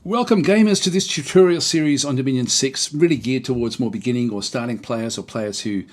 Welcome gamers to this tutorial series on Dominion 6, really geared towards more beginning or starting players or players who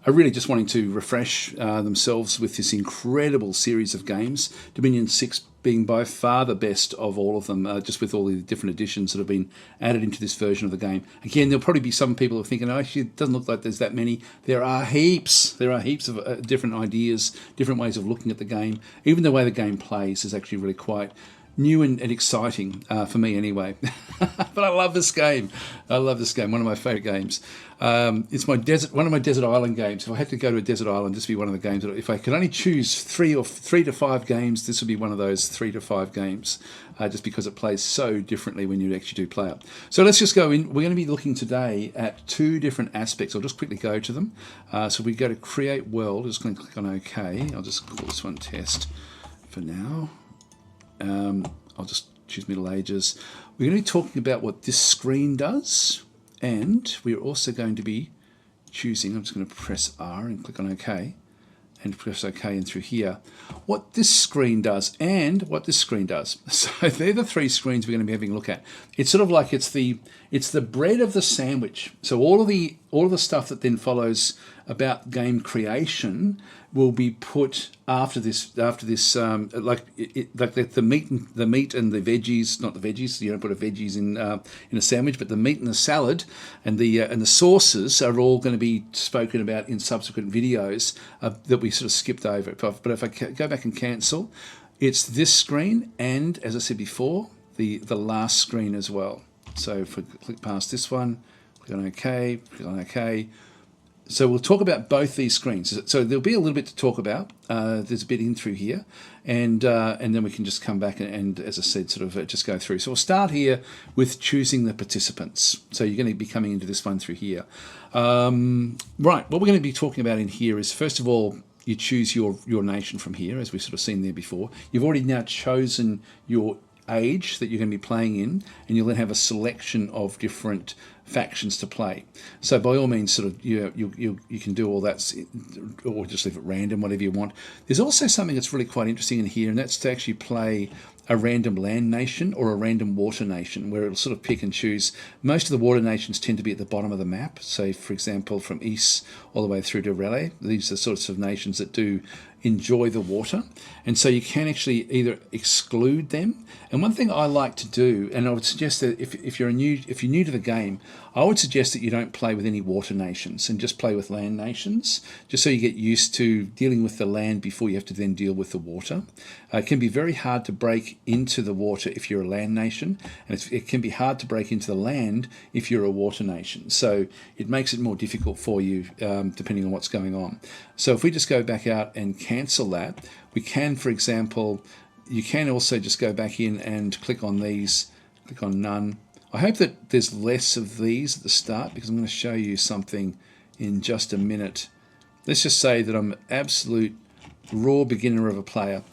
are really just wanting to refresh themselves with this incredible series of games. Dominion 6 being by far the best of all of them, just with all the different additions that have been added into this version of the game. Again, there'll probably be some people who are thinking, oh, actually, it doesn't look like there's that many. There are heaps. There are heaps of different ideas, different ways of looking at the game. Even the way the game plays is actually really quite new and exciting for me anyway. But I love this game. I love this game. One of my favourite games. It's one of my desert island games. If I had to go to a desert island, this would be one of the games. If I could only choose three to five games, this would be one of those 3 to 5 games, just because it plays so differently when you actually do play it. So let's just go in. We're going to be looking today at 2 different aspects. I'll just quickly go to them. So we go to Create World. I'm just going to click on OK. I'll just call this one Test for now. I'll just choose Middle Ages. We're going to be talking about what this screen does, and we're also going to be choosing, I'm just going to press R and click on OK, and press OK and through here, what this screen does and what this screen does. So they're the 3 screens we're going to be having a look at. It's sort of like it's the bread of the sandwich. So all of the stuff that then follows about game creation will be put after this like the meat and the veggies, not the veggies. You don't put a veggies in a sandwich, but the meat and the salad and the sauces are all going to be spoken about in subsequent videos that we sort of skipped over. But if I go back and cancel, it's this screen and, as I said before, the last screen as well. So if we click past this one, click on OK, click on OK. So we'll talk about both these screens. So there'll be a little bit to talk about. There's a bit in through here, and then we can just come back and, as I said, sort of just go through. So we'll start here with choosing the participants. So you're going to be coming into this one through here. Right, what we're going to be talking about in here is, first of all, you choose your nation from here, as we've sort of seen there before. You've already now chosen your age that you're going to be playing in, and you'll then have a selection of different factions to play. So by all means, sort of you can do all that, or just leave it random, whatever you want. There's also something that's really quite interesting in here, and that's to actually play a random land nation or a random water nation, where it'll sort of pick and choose. Most of the water nations tend to be at the bottom of the map. So, for example, from east all the way through to Raleigh, these are sorts of nations that do enjoy the water, and so you can actually either exclude them. And one thing I like to do, and I would suggest that if you're new to the game, I would suggest that you don't play with any water nations and just play with land nations, just so you get used to dealing with the land before you have to then deal with the water. It can be very hard to break into the water if you're a land nation, and it can be hard to break into the land if you're a water nation. So it makes it more difficult for you depending on what's going on. So if we just go back out and cancel that, we can, for example, you can also just go back in and click on these, click on none. I hope that there's less of these at the start, because I'm going to show you something in just a minute. Let's just say that I'm an absolute raw beginner of a player,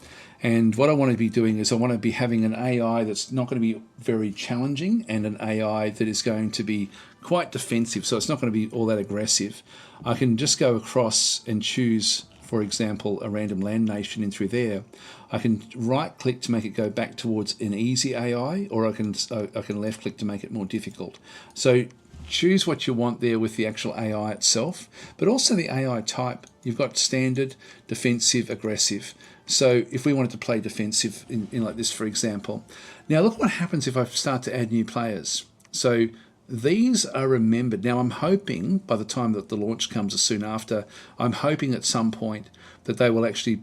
and what I want to be doing is I want to be having an AI that's not going to be very challenging, and an AI that is going to be quite defensive, so it's not going to be all that aggressive. I can just go across and choose, for example, a random land nation in through there. I can right click to make it go back towards an easy AI, or I can left click to make it more difficult. So choose what you want there with the actual AI itself, but also the AI type. You've got standard, defensive, aggressive. So if we wanted to play defensive in like this, for example. Now look what happens if I start to add new players. So these are remembered. Now I'm hoping by the time that the launch comes, or soon after, I'm hoping at some point that they will actually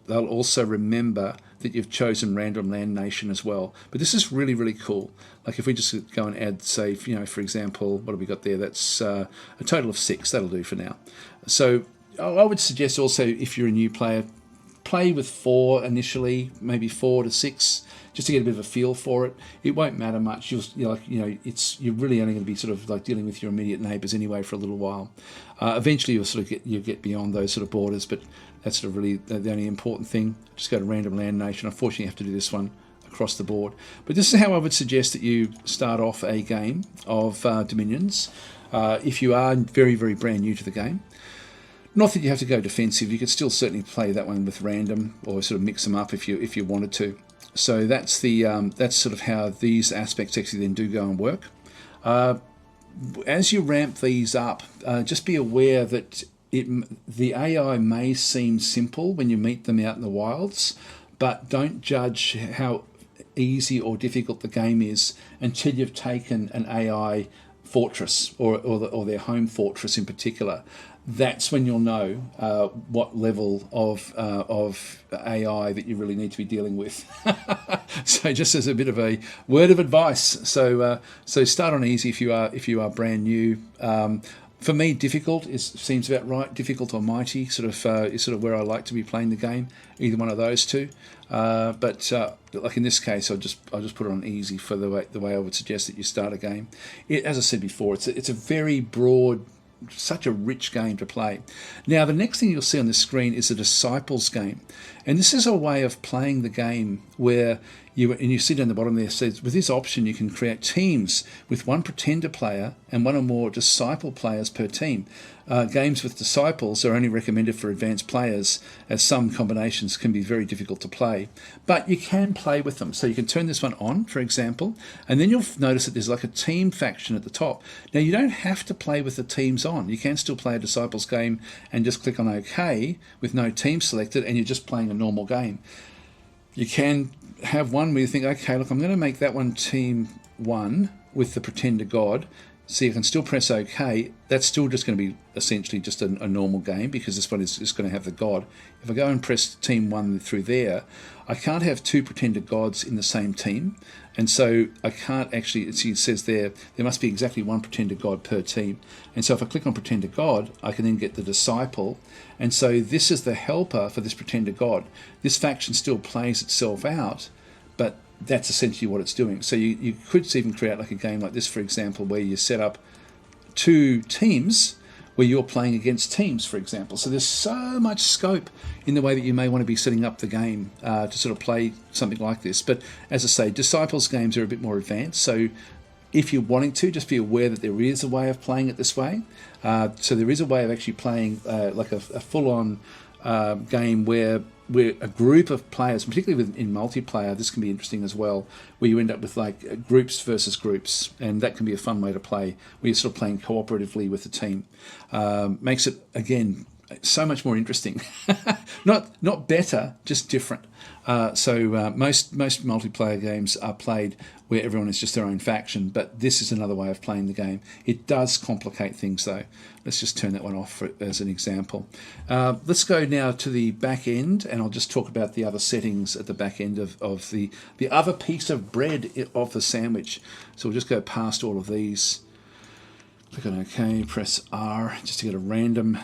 they'll also remember that you've chosen random land nation as well. But this is really, really cool. Like if we just go and add, say, for example, what have we got there? That's a total of 6. That'll do for now. So I would suggest also, if you're a new player, play with 4 initially, maybe 4 to 6, just to get a bit of a feel for it. It won't matter much. You're really only going to be sort of like dealing with your immediate neighbours anyway for a little while. Eventually, you'll get beyond those sort of borders, but that's sort of really the only important thing. Just go to random land nation. Unfortunately, you have to do this one across the board. But this is how I would suggest that you start off a game of Dominions if you are very, very brand new to the game. Not that you have to go defensive. You could still certainly play that one with random, or sort of mix them up if you wanted to. So that's that's sort of how these aspects actually then do go and work. As you ramp these up, just be aware that the AI may seem simple when you meet them out in the wilds, but don't judge how easy or difficult the game is until you've taken an AI fortress or their home fortress in particular. That's when you'll know what level of AI that you really need to be dealing with. So just as a bit of a word of advice, so start on easy if you are brand new. For me, difficult seems about right. Difficult or mighty is sort of where I like to be playing the game. Either one of those two. But like in this case, I'll just put it on easy for the way I would suggest that you start a game. As I said before, it's a very broad, such a rich game to play. Now, the next thing you'll see on the screen is a Disciples game. And this is a way of playing the game where you see down the bottom there, it says, with this option, you can create teams with one pretender player and one or more disciple players per team. Games with disciples are only recommended for advanced players, as some combinations can be very difficult to play. But you can play with them. So you can turn this one on, for example, and then you'll notice that there's like a team faction at the top. Now, you don't have to play with the teams on. You can still play a disciples game and just click on OK with no team selected, and you're just playing a normal game. You can have one where you think, okay, look, I'm going to make that one team 1 with the pretender god. So you can still press OK. That's still just going to be essentially just a normal game, because this one is going to have the god. If I go and press team 1 through there, I can't have 2 pretender gods in the same team. And so I can't actually, it says there must be exactly 1 pretender god per team. And so if I click on pretender god, I can then get the disciple. And so this is the helper for this pretender god. This faction still plays itself out, but that's essentially what it's doing. So you could even create like a game like this, for example, where you set up 2 teams where you're playing against teams, for example. So there's so much scope in the way that you may want to be setting up the game to sort of play something like this. But as I say, Disciples games are a bit more advanced. So if you're wanting to, just be aware that there is a way of playing it this way. So there is a way of actually playing like a full-on game where a group of players, particularly in multiplayer, this can be interesting as well, where you end up with like groups versus groups, and that can be a fun way to play, where you're sort of playing cooperatively with the team. Makes it, again, so much more interesting. Not better, just different. So most multiplayer games are played where everyone is just their own faction, but this is another way of playing the game. It does complicate things, though. Let's just turn that one off as an example. Let's go now to the back end, and I'll just talk about the other settings at the back end of the other piece of bread of the sandwich. So we'll just go past all of these. Click on OK, press R just to get a random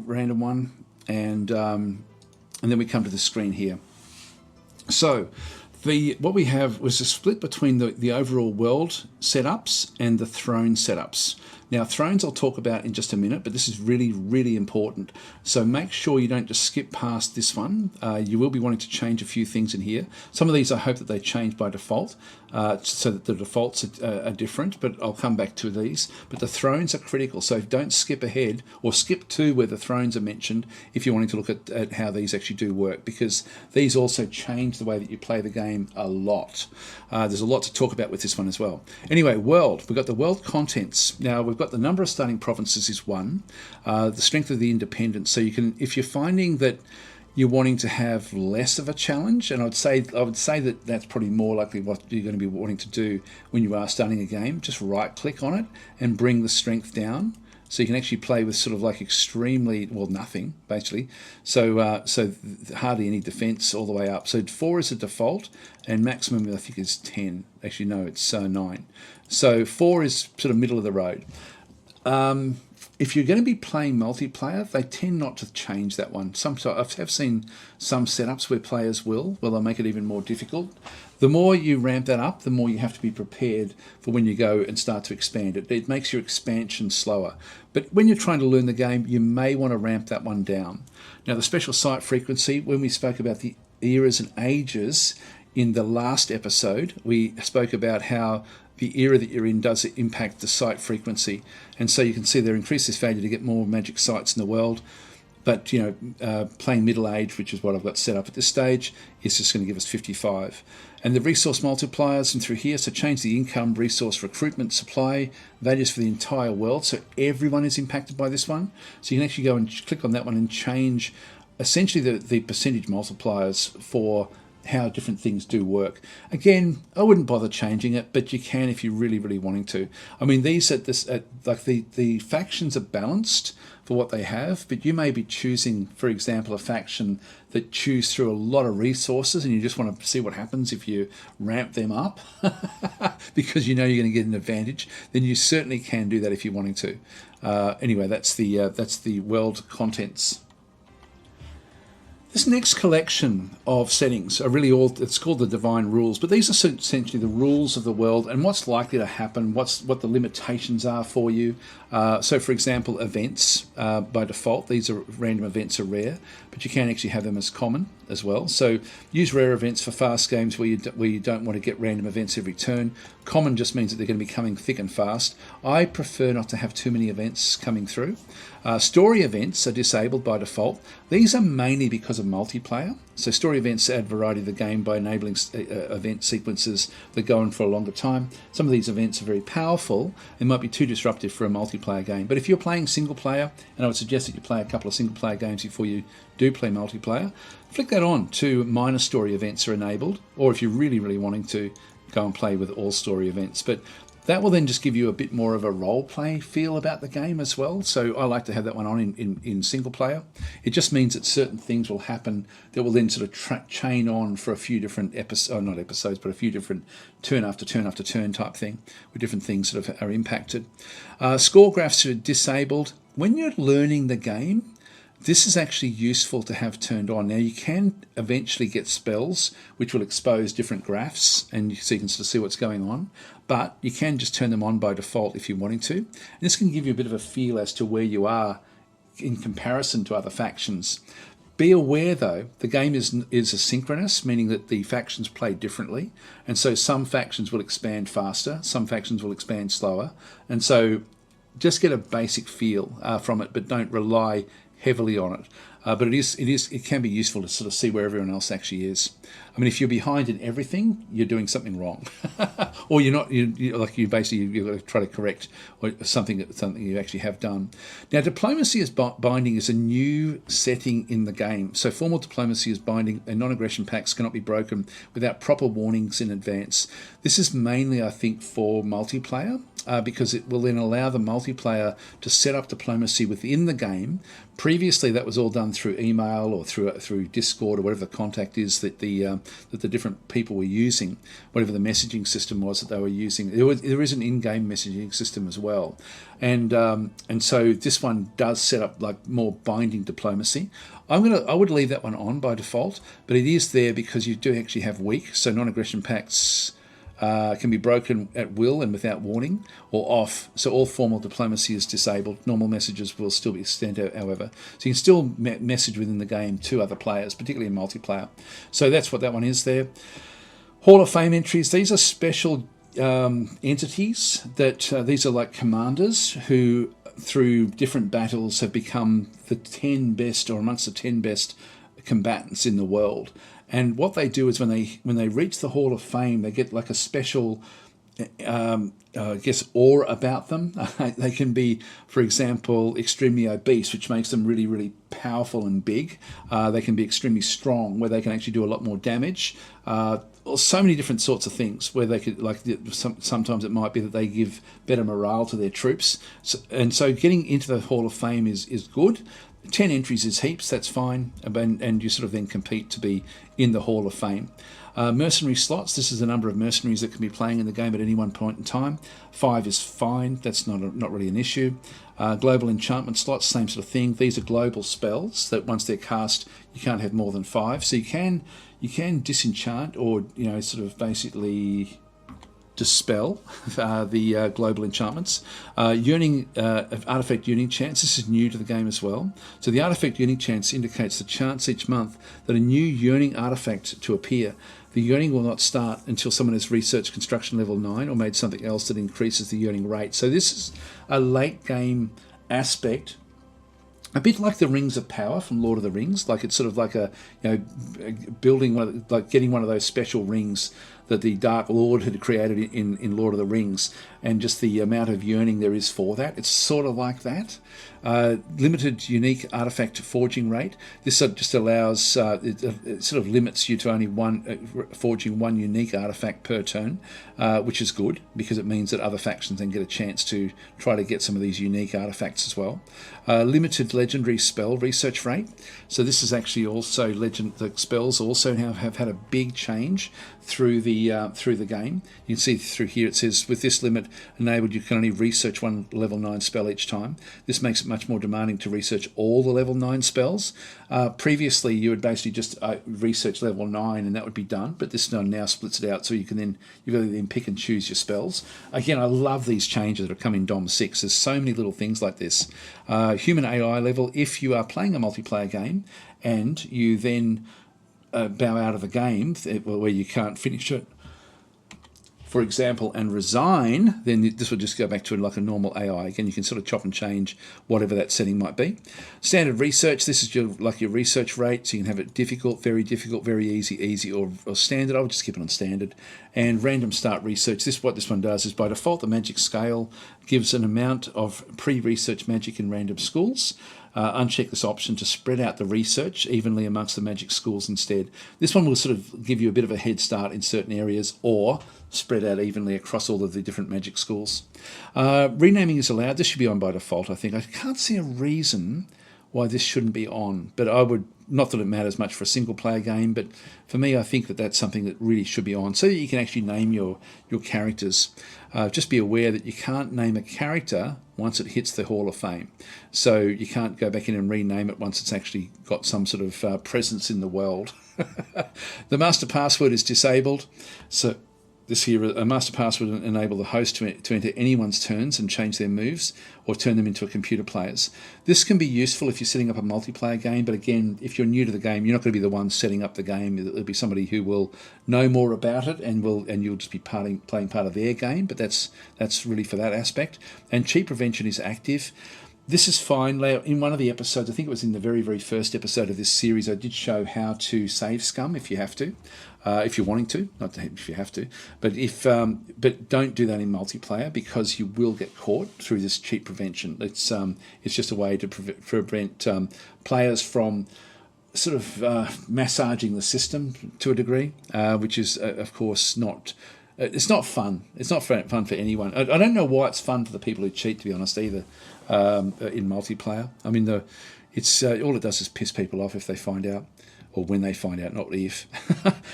one, and then we come to the screen here. So what we have was a split between the overall world setups and the throne setups. Now, thrones I'll talk about in just a minute, but this is really, really important. So make sure you don't just skip past this one. You will be wanting to change a few things in here. Some of these I hope that they change by default, so that the defaults are different, but I'll come back to these. But the thrones are critical, so don't skip ahead or skip to where the thrones are mentioned if you're wanting to look at how these actually do work, because these also change the way that you play the game a lot. There's a lot to talk about with this one as well. Anyway, world. We've got the world contents. Now, we've got the number of starting provinces is 1, the strength of the independence. So you can, if you're finding that you're wanting to have less of a challenge, and I would say that that's probably more likely what you're going to be wanting to do when you are starting a game. Just right click on it and bring the strength down, so you can actually play with sort of like extremely, well, nothing basically. So hardly any defense all the way up. So 4 is a default, and maximum I think is 10. Actually no, it's 9. So 4 is sort of middle of the road. If you're going to be playing multiplayer, they tend not to change that one. I've seen some setups where players will, where they'll make it even more difficult. The more you ramp that up, the more you have to be prepared for when you go and start to expand it. It makes your expansion slower. But when you're trying to learn the game, you may want to ramp that one down. Now, the special site frequency, when we spoke about the eras and ages in the last episode, we spoke about how the era that you're in does impact the site frequency. And so you can see there, increase this value to get more magic sites in the world. but playing middle age, which is what I've got set up at this stage, is just going to give us 55. And the resource multipliers and through here, so change the income, resource, recruitment, supply, values for the entire world. So everyone is impacted by this one. So you can actually go and click on that one and change essentially the percentage multipliers for how different things do work. Again, I wouldn't bother changing it, but you can if you're really, really wanting to. I mean, these the factions are balanced for what they have, but you may be choosing, for example, a faction that chews through a lot of resources and you just want to see what happens if you ramp them up because you know you're going to get an advantage. Then you certainly can do that if you're wanting to. Anyway, that's the world contents. This next collection of settings are really it's called the divine rules, but these are essentially the rules of the world and what's likely to happen, what the limitations are for you. So for example, events, by default, these are random events are rare, but you can actually have them as common as well. So use rare events for fast games where you don't want to get random events every turn. Common just means that they're going to be coming thick and fast. I prefer not to have too many events coming through. Story events are disabled by default. These are mainly because of multiplayer. So story events add variety to the game by enabling event sequences that go on for a longer time. Some of these events are very powerful and might be too disruptive for a multiplayer game. But if you're playing single player, and I would suggest that you play a couple of single player games before you do play multiplayer, flick that on to minor story events are enabled, or if you're really, really wanting to, go and play with all story events. But that will then just give you a bit more of a role play feel about the game as well. So I like to have that one on in single player. It just means that certain things will happen that will then sort of chain on for a few different not episodes, but a few different turn after turn after turn type thing, where different things sort of are impacted. Score graphs are disabled. When you're learning the game, this is actually useful to have turned on. Now you can eventually get spells which will expose different graphs and so you can sort of see what's going on, but you can just turn them on by default if you're wanting to. And this can give you a bit of a feel as to where you are in comparison to other factions. Be aware though, the game is asynchronous, meaning that the factions play differently. And so some factions will expand faster, some factions will expand slower. And so just get a basic feel from it, but don't rely heavily on it, but it can be useful to sort of see where everyone else actually is. I mean, if you're behind in everything, you're doing something wrong, or you're not. You've got to try to correct something you actually have done. Now, diplomacy as binding is a new setting in the game. So, formal diplomacy is binding, and non-aggression pacts cannot be broken without proper warnings in advance. This is mainly, I think, for multiplayer. Because it will then allow the multiplayer to set up diplomacy within the game. Previously, that was all done through email or through Discord or whatever the contact is that the different people were using, whatever the messaging system was that they were using. There is an in-game messaging system as well, and so this one does set up like more binding diplomacy. I would leave that one on by default, but it is there because you do actually have weak, so non-aggression pacts can be broken at will and without warning, or off. So all formal diplomacy is disabled. Normal messages will still be sent out, however. So you can still message within the game to other players, particularly in multiplayer. So that's what that one is there. Hall of Fame entries. These are special entities that these are like commanders who, through different battles, have become the 10 best or amongst the 10 best combatants in the world. And what they do is when they reach the Hall of Fame, they get like a special, aura about them. They can be, for example, extremely obese, which makes them really, really powerful and big. They can be extremely strong, where they can actually do a lot more damage. So many different sorts of things where they could, sometimes it might be that they give better morale to their troops. So getting into the Hall of Fame is good. 10 entries is heaps, that's fine, and you sort of then compete to be in the Hall of Fame. Mercenary slots, this is the number of mercenaries that can be playing in the game at any one point in time. 5 is fine, that's not really an issue. Global enchantment slots, same sort of thing. These are global spells that once they're cast, you can't have more than 5. So you can disenchant or sort of basically dispel the global enchantments. Artifact yearning chance, this is new to the game as well. So the artifact yearning chance indicates the chance each month that a new yearning artifact to appear. The yearning will not start until someone has researched construction level 9 or made something else that increases the yearning rate. So this is a late game aspect a bit like the Rings of Power from Lord of the Rings. Like it's sort of like building like getting one of those special rings that the Dark Lord had created in Lord of the Rings, and just the amount of yearning there is for that. It's sort of like that. Limited unique artifact forging rate. This just allows, it sort of limits you to only forging one unique artifact per turn, which is good because it means that other factions then get a chance to try to get some of these unique artifacts as well. Limited legendary spell research rate. So this is actually also the spells also now have had a big change through the game. You can see through here it says with this limit enabled you can only research one level 9 spell each time. This makes it much more demanding to research all the level 9 spells. Previously you would basically just research level 9 and that would be done, but this now splits it out so you can then pick and choose your spells. Again, I love these changes that have come in DOM 6. There's so many little things like this. Human AI level, if you are playing a multiplayer game and you then bow out of the game where you can't finish it, for example, and resign, then this will just go back to like a normal AI. Again, you can sort of chop and change whatever that setting might be. Standard research, this is your research rate, so you can have it difficult, very easy, or standard. I would just keep it on standard. And random start research, what this one does is by default the magic scale gives an amount of pre-research magic in random schools. Uncheck this option to spread out the research evenly amongst the magic schools instead. This one will sort of give you a bit of a head start in certain areas, or spread out evenly across all of the different magic schools. Renaming is allowed. This should be on by default, I think. I can't see a reason why this shouldn't be on, but I would, not that it matters much for a single player game, but for me I think that that's something that really should be on so that you can actually name your characters. Just be aware that you can't name a character once it hits the Hall of Fame, so you can't go back in and rename it once it's actually got some sort of presence in the world. The master password is disabled, so this here, a master password will enable the host to enter anyone's turns and change their moves or turn them into a computer player's. This can be useful if you're setting up a multiplayer game, but again, if you're new to the game, you're not going to be the one setting up the game. It'll be somebody who will know more about it and you'll just be playing part of their game, but that's really for that aspect. And cheat prevention is active. This is fine. In one of the episodes, I think it was in the very first episode of this series, I did show how to save scum if you have to, if you're wanting to, not if you have to. But but don't do that in multiplayer because you will get caught through this cheat prevention. It's just a way to prevent players from sort of massaging the system to a degree, which is of course not. It's not fun. It's not fun for anyone. I don't know why it's fun for the people who cheat, to be honest, either, in multiplayer. I mean, all it does is piss people off if they find out, or when they find out, not if.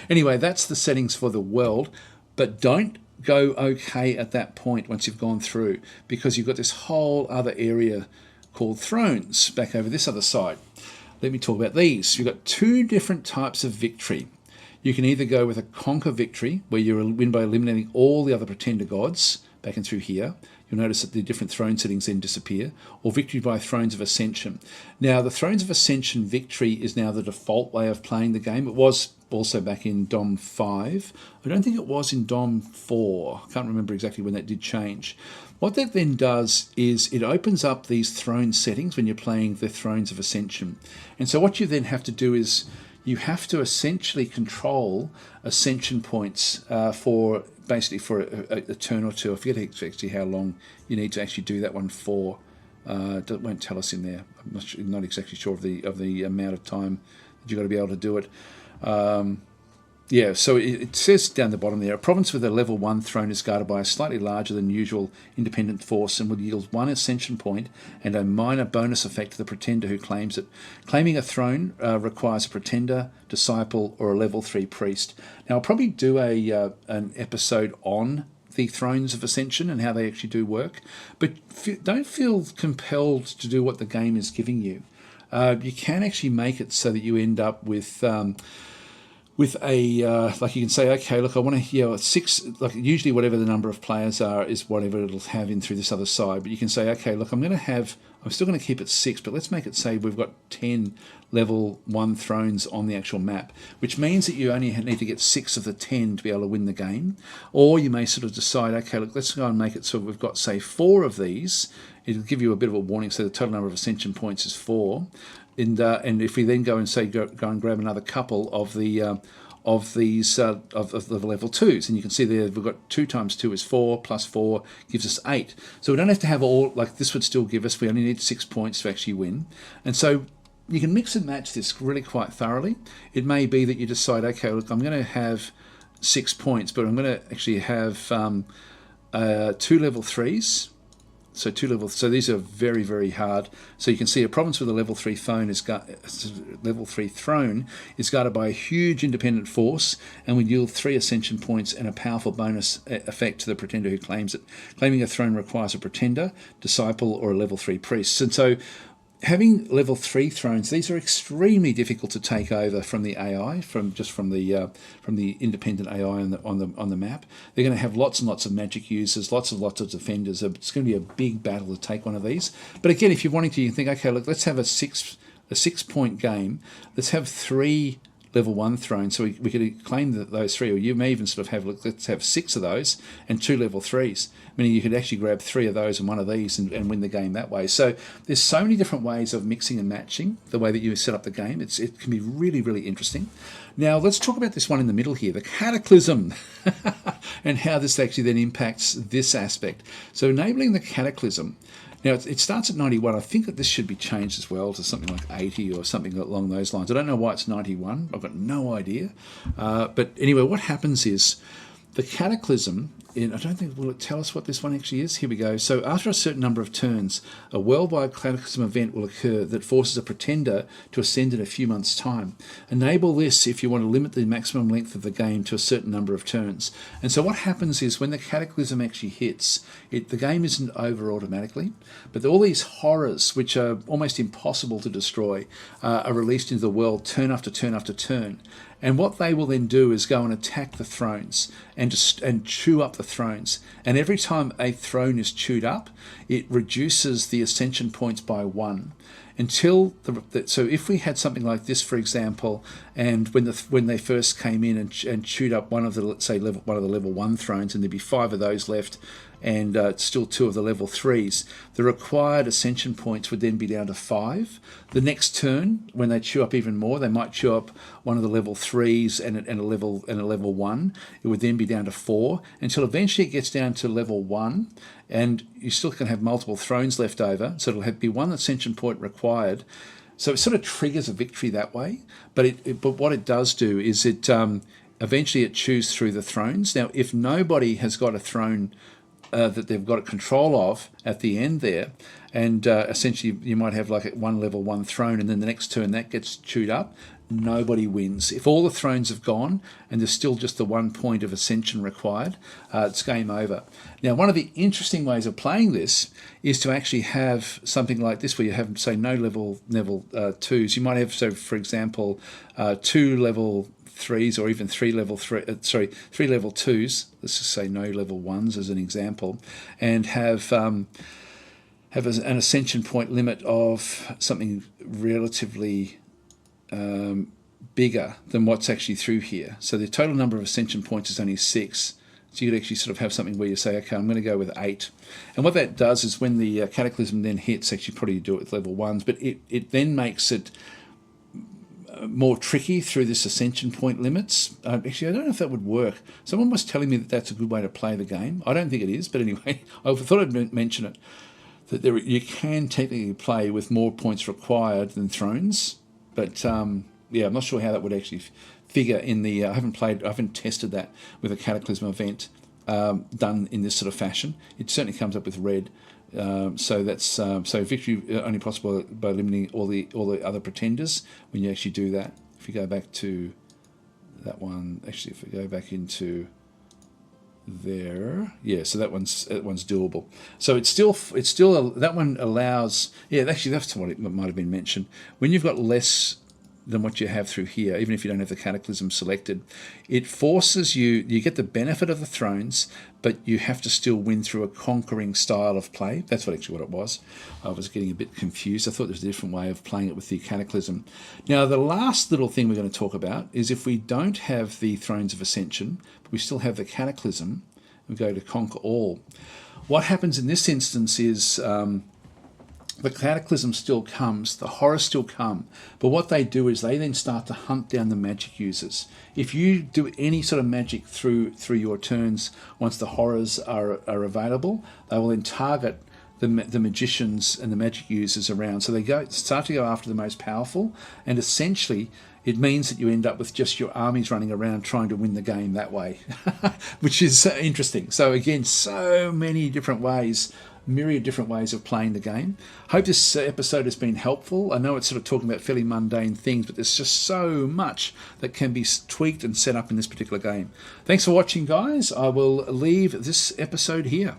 Anyway, that's the settings for the world, but don't go okay at that point once you've gone through, because you've got this whole other area called thrones back over this other side. Let me talk about these. You've got two different types of victory. You can either go with a conquer victory, where you win by eliminating all the other pretender gods, back and through here. You'll notice that the different throne settings then disappear, or victory by Thrones of Ascension. Now, the Thrones of Ascension victory is now the default way of playing the game. It was also back in DOM 5. I don't think it was in DOM 4. I can't remember exactly when that did change. What that then does is it opens up these throne settings when you're playing the Thrones of Ascension. And so what you then have to do is you have to essentially control ascension points for a turn or two. I forget actually how long you need to actually do that one for. It won't tell us in there. I'm not exactly sure of the amount of time that you've got to be able to do it. Yeah, so it says down the bottom there, a province with a level 1 throne is guarded by a slightly larger than usual independent force and will yield 1 ascension point and a minor bonus effect to the pretender who claims it. Claiming a throne requires a pretender, disciple, or a level 3 priest. Now, I'll probably do an episode on the Thrones of Ascension and how they actually do work, but don't feel compelled to do what the game is giving you. You can actually make it so that you end up with a, like you can say, okay, look, I want to, 6, like usually whatever the number of players are is whatever it'll have in through this other side. But you can say, okay, look, I'm still going to keep it 6, but let's make it say we've got 10 level 1 thrones on the actual map, which means that you only need to get 6 of the 10 to be able to win the game. Or you may sort of decide, okay, look, let's go and make it so we've got, say, 4 of these it'll give you a bit of a warning. So the total number of ascension points is 4. And if we then go and say go and grab another couple of the of these of the level 2s, and you can see there we've got 2 times 2 is 4, plus 4 gives us 8. So we don't have to have all, like this would still give us, we only need 6 points to actually win. And so you can mix and match this really quite thoroughly. It may be that you decide, okay, look, I'm going to have 6 points, but I'm going to actually have 2 level 3s. So these are very, very hard. So you can see a province with a level 3 throne is guarded by a huge independent force, and would yield 3 ascension points and a powerful bonus effect to the pretender who claims it. Claiming a throne requires a pretender, disciple, or a level 3 priest. And so having level 3 thrones, these are extremely difficult to take over from the AI, from the independent AI on the map. They're going to have lots and lots of magic users, lots of defenders. It's going to be a big battle to take one of these. But again, if you're wanting to, you can think, okay, look, let's have a 6-point game. Let's have 3 level 1 thrones, so we could claim that those 3, or you may even sort of have, look, let's have 6 of those and 2 level 3s, meaning you could actually grab 3 of those and 1 of these and win the game that way. So there's so many different ways of mixing and matching the way that you set up the game. It can be really, really interesting. Now let's talk about this one in the middle here, the Cataclysm, and how this actually then impacts this aspect. So enabling the Cataclysm. Now, it starts at 91. I think that this should be changed as well to something like 80 or something along those lines. I don't know why it's 91. I've got no idea. But anyway, what happens is the Cataclysm, I don't think, will it tell us what this one actually is? Here we go. So after a certain number of turns, a worldwide Cataclysm event will occur that forces a pretender to ascend in a few months' time. Enable this if you want to limit the maximum length of the game to a certain number of turns. And so what happens is when the Cataclysm actually hits, the game isn't over automatically, but all these horrors, which are almost impossible to destroy, are released into the world turn after turn after turn. And what they will then do is go and attack the thrones and chew up the thrones. And every time a throne is chewed up, it reduces the ascension points by 1. Until so if we had something like this, for example, and when they first came in and chewed up one of the, let's say, one of the level 1 thrones, and there'd be 5 of those left, and still 2 of the level 3s, the required ascension points would then be down to 5. The next turn, when they chew up even more, they might chew up one of the level 3s and a level 1. It would then be down to 4, until eventually it gets down to level 1, and you still can have multiple thrones left over, so it'll be 1 ascension point required. So it sort of triggers a victory that way. But what it does do is eventually it chews through the thrones. Now, if nobody has got a throne that they've got control of at the end there, and essentially you might have like a level 1 throne, and then the next turn that gets chewed up, nobody wins. If all the thrones have gone and there's still just the 1 point of ascension required, it's game over. Now, one of the interesting ways of playing this is to actually have something like this, where you have, say, no level 2s. You might have, so for example, 2 level 3s, or even 3 level 2s. Let's just say no level 1s as an example, and have an ascension point limit of something relatively bigger than what's actually through here. So the total number of ascension points is only 6. So you could actually sort of have something where you say, okay, I'm going to go with 8. And what that does is when the Cataclysm then hits, actually probably do it with level 1s, but it then makes it more tricky through this ascension point limits. Actually, I don't know if that would work. Someone was telling me that that's a good way to play the game. I don't think it is, but anyway, I thought I'd mention it, that you can technically play with more points required than thrones. But yeah, I'm not sure how that would actually figure in the. I haven't tested that with a Cataclysm event done in this sort of fashion. It certainly comes up with red. So that's so victory only possible by eliminating all the other pretenders when you actually do that. If you go back to that one, actually, if we go back into there, yeah, so that one's doable. So it's still that one allows. Yeah, actually, that's what it might have been mentioned. When you've got less than what you have through here, even if you don't have the Cataclysm selected, it forces you get the benefit of the thrones, but you have to still win through a conquering style of play. That's what it was. I was getting a bit confused. I thought there was a different way of playing it with the Cataclysm. Now, the last little thing we're going to talk about is if we don't have the Thrones of Ascension, but we still have the Cataclysm, we go to conquer all. What happens in this instance is the Cataclysm still comes, the horrors still come, but what they do is they then start to hunt down the magic users. If you do any sort of magic through your turns, once the horrors are available, they will then target the magicians and the magic users around. So they start to go after the most powerful, and essentially it means that you end up with just your armies running around trying to win the game that way, which is interesting. So again, so many different ways, myriad different ways of playing the game. Hope this episode has been helpful. I know it's sort of talking about fairly mundane things, but there's just so much that can be tweaked and set up in this particular game. Thanks for watching, guys. I will leave this episode here.